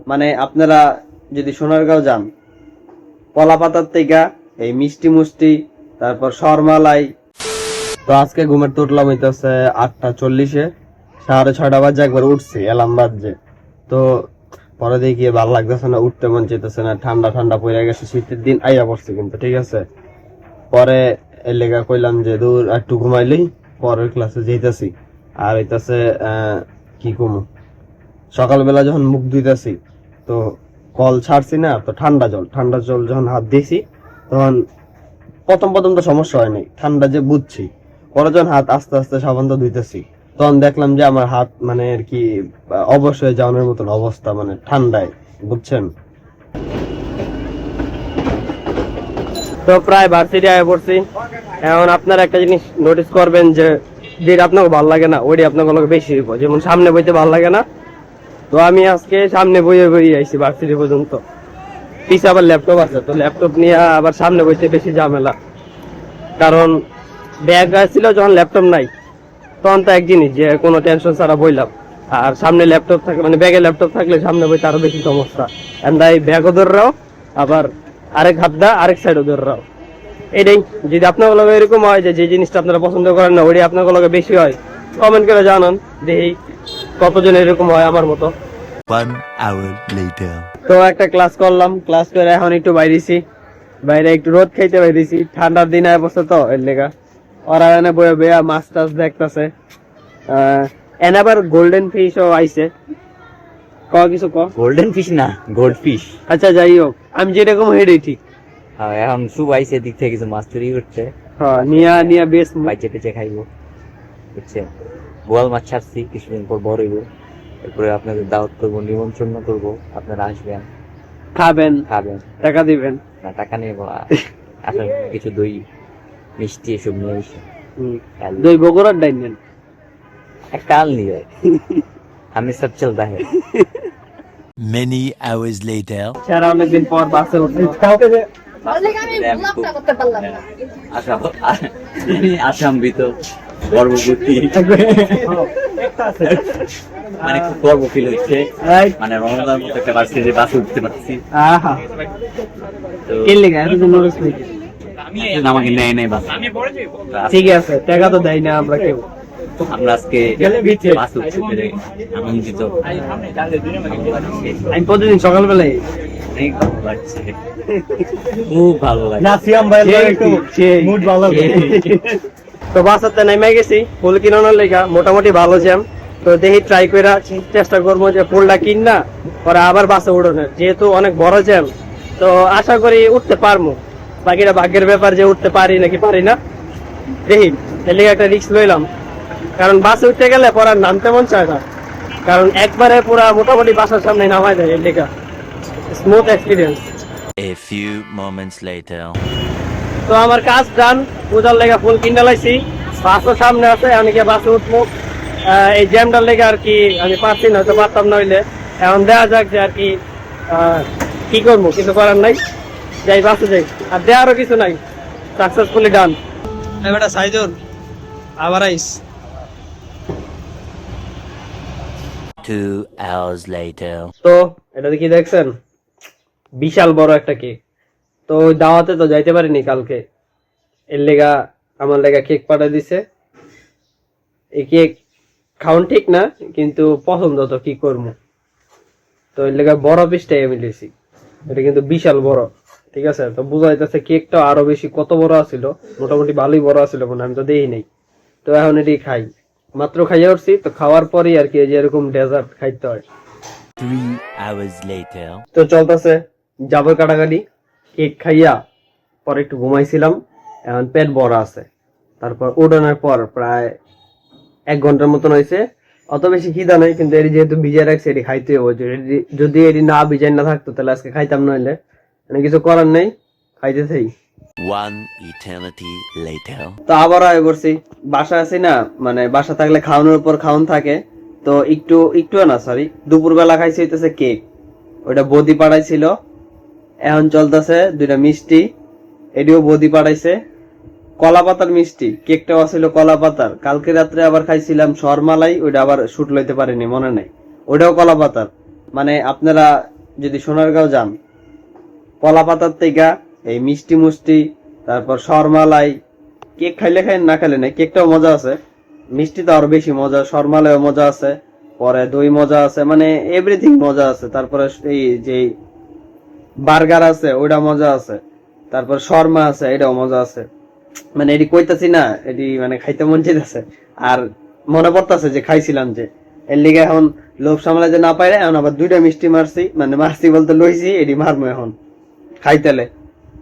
মানে আপনারা যদি সোনারগাঁও যান, কলা পাতার থেকে এই মিষ্টি মুষ্টি, তারপর শর্মালাই। তো আজকে ঘুমের তো উঠলাম হইতেছে 8:40-এ, 6:30 বাজে একবার উঠছি এলাম বাজে। তো পরে দেখি ভালো লাগতেছে না, উঠতে মন চাইতেছে না, ঠান্ডা ঠান্ডা পড়ে গেছে, শীতের দিন আইয়া পড়ছে কিন্তু, ঠিক আছে। পরে এর লেগা কইলাম যে দূর একটু ঘুমাইলেই পরের ক্লাসে যেতেছি। আর হইতাছে কি কমু, সকালবেলা যখন মুখ ধুইতেছি তো কল ছাড়ছি না, তো ঠান্ডা জল যখন হাত দিয়েছি তখন প্রথম তো সমস্যা হয়নি, ঠান্ডা যে বুঝছি। পরে যখন হাত আস্তে আস্তে সাবান তো ধুইতেছি তখন দেখলাম যে আমার হাত মানে আর কি অবশ হয়ে যাওয়ার মতন অবস্থা, মানে ঠান্ডায়, বুঝছেন। তো প্রায় ভার্সিটি আয় পড়ছি। এখন আপনারা একটা জিনিস নোটিস করবেন যে যেটা আপনাকে ভালো লাগে না ওইটা আপনাকে বেশি হইব। যেমন সামনে বইতে ভালো লাগে না, তো আমি আজকে সামনে বইয়ে আইছি ভার্সিটি পর্যন্ত। পিছে আবার ল্যাপটপ আছে, তো ল্যাপটপ নিয়ে আবার সামনে বইতে বেশি ঝামেলা। কারণ ব্যাগ ছিল যখন ল্যাপটপ নাই তখন তো এক জিনিস যে কোনো টেনশন ছাড়া বইলাম, আর সামনে ল্যাপটপ থাকলে মানে ব্যাগে ল্যাপটপ থাকলে সামনে বইতে আরো বেশি সমস্যা। এই ব্যাগও ধররাও আবার আরেক হাত দা আরেক সাইডও ধররাও। এটাই যদি আপনার লগে এরকম হয় যে জিনিসটা আপনারা পছন্দ করেন না ওইটাই আপনার লগে বেশি হয়, কমেন্ট করে জানান দেখি কতজন এরকম হয় আমার মতো। 1 hour later. তো একটা ক্লাস করলাম, ক্লাস করে এখন একটু বাইরে একটু রোদ খাইতে বাইরেছি, ঠান্ডার দিন আয় বসে তো এর লেগা। ওরা এনে বয়ে বইয়া মাছ টাছ দেখতেছে। এনে আবার গোল্ডেন ফিশও আইছে। কিছু গোল্ডেন ফিশ না, গোল্ড ফিশ। আচ্ছা যাই হোক, আমি যেরকম হেডেই ঠিক। হ্যাঁ, এখন সুবাইছে দিক থেকে কিছু মাছ তৈরি করছে। হ্যাঁ, নিয়া বেশ বাইচে টেচে খাইবো, বুঝছেন। বোয়াল মাছ ছাড়ছি, কিছুদিন পর বড় হইব। এরপরে আপনাদের দাওয়াত করবো, নিমন্ত্রণ করবো, আপনারা আসবেন, খাবেন, টাকা দিবেন না? টাকা নেবো, আসলে কিছু দই মিষ্টি এসব নিয়ে এসে দই বগুড়ার ডাইন নেন, একটা আল নিয়ে আমি সব চলতা হ্যাঁ। Many hours later. সারা অনেকদিন পর বাসে উঠছি। আসাম্বিত গর্ববতী, মানে খুব গর্ব ফিল হচ্ছে, মানে রমজানের মতো একটা বাসে উঠতে পারছি। আমাকে নেয় নাই বাস, ঠিক আছে, টাকা তো দেয় না আমরা কেউ। আমরা আজকে বাস উঠতে পেরে আনন্দিত। আমি প্রতিদিন সকালবেলায় অনেক ভালো লাগছে, খুব ভালো লাগছে। তো বাসাতে নেমে গেছি ফুল কিনানোর লেগা, মোটামুটি ভালো জ্যাম। তো দেখি ট্রাই করে চেষ্টা করবো যে ফুলটা কিন না পরে আবার বাসে উঠোনের, যেহেতু অনেক বড় জ্যাম। তো আশা করি উঠতে পারবো, বাকিটা ভাগ্যের ব্যাপার যে উঠতে পারি নাকি পারি না। দেখি এর লেগে একটা রিস্ক লইলাম, কারণ বাসে উঠতে গেলে পরে আর নামতে মন চায় না, কারণ একবারে পুরা মোটামুটি বাসার সামনে নামাই দেয়। এর লেগা smooth experience. A few moments later. তো আমার কাজ ডান, পূজার লেগা ফুল কিনে লাইছি, বাসও সামনে আছে, অনেকে বাসে উঠবো। এই জ্যামটার লেগে আর কি আমি পারছি না, হয়তো পারতাম না হইলে। এখন দেখা যাক যে আর কি করবো, কিছু করার নাই, যাই বাসে যাই, আর দেওয়ারও কিছু নাই। সাকসেসফুলি ডান। বেটা সাইদুর আবার আইস। 2 hours later. তো এটা কি দেখছেন, বিশাল বড় একটা কেক। তো দাওয়াতে তো যাইতে পারিনি কালকে, এর লেগা আমার লেগা কেক পাঠিয়ে দিছে। এই কেক খাওয়ান ঠিক না, কিন্তু পছন্দ তো কি করবো। তো এর লেগা বড় পিসটাই আমি লিছি, এটা কিন্তু বিশাল বড়, ঠিক আছে। তো বোঝা যাইতেছে কেকটা আরো বেশি কত বড় আছিল, মোটামুটি ভালোই বড় আছিল মনে, আমি তো দেখি নাই। তো এখন এটি খাই, মাত্র খাইয়া উঠছি, তো খাওয়ার পরেই আর কি যে এরকম ডেজার্ট খাইতে হয়। 3 hours later. তো চলতেছে যাবো কাটাকাটি, কেক খাইয়া পরে একটু ঘুমাইছিলাম, এখন পেট বড় আছে। তারপর উঠানোর পর প্রায় 1 ঘন্টার মতন হয়েছে, অত বেশি খিদা নাই, কিন্তু এটি যেহেতু ভিজাই রাখছে এটি খাইতে হবে। যদি এটি না ভিজাই না থাকতো তাহলে আজকে খাইতাম, নইলে মানে কিছু করার নেই, খাইতেছেই। 1 eternity later. তো আবার আয় করছি, বাসা আছি না, মানে বাসা থাকলে খাওয়ানোর উপর খাওয়ান থাকে। তো একটু না সরি, দুপুরবেলা খাইছি হইতেছে কেক, ওইটা বদি পাঠাইছিল। এখন চলতেছে 2টা মিষ্টি, এটিও বদি পাঠাইছে। কলা পাতার মিষ্টি, কেকটাও ছিল কলা পাতার। কালকে রাত্রে আবার খাইছিলাম শর্মালাই, ওইটা আবার শুট লইতে পারিনি, মনে নাই, ওইটাও কলা পাতার। মানে আপনারা যদি সোনারগাঁও যান, কলা পাতার থেকে এই মিষ্টি মুষ্টি, তারপর শর্মালাই, কেক খাইলে খাই না খাইলে নাই, কেকটাও মজা আছে, মিষ্টি তো আরো বেশি মজা, শর্মালাইও মজা আছে, পরে দই মজা আছে, মানে এভরিথিং মজা আছে। তারপরে এই যে বার্গার আছে ওইটা মজা আছে, তারপর শর্মা আছে এটাও মজা আছে। মানে এটি কইতাছি না, এটি মানে খাইতে মন চাইতেছে, আর মনে পড়তেছে যে খাইছিলাম, যে এর লিগে এখন লোভ সামলাতে না পাইলে এখন আবার 2টা মিষ্টি মারছি, মানে মারছি বলতে লইছি, এটি মারবো এখন খাইতেলে।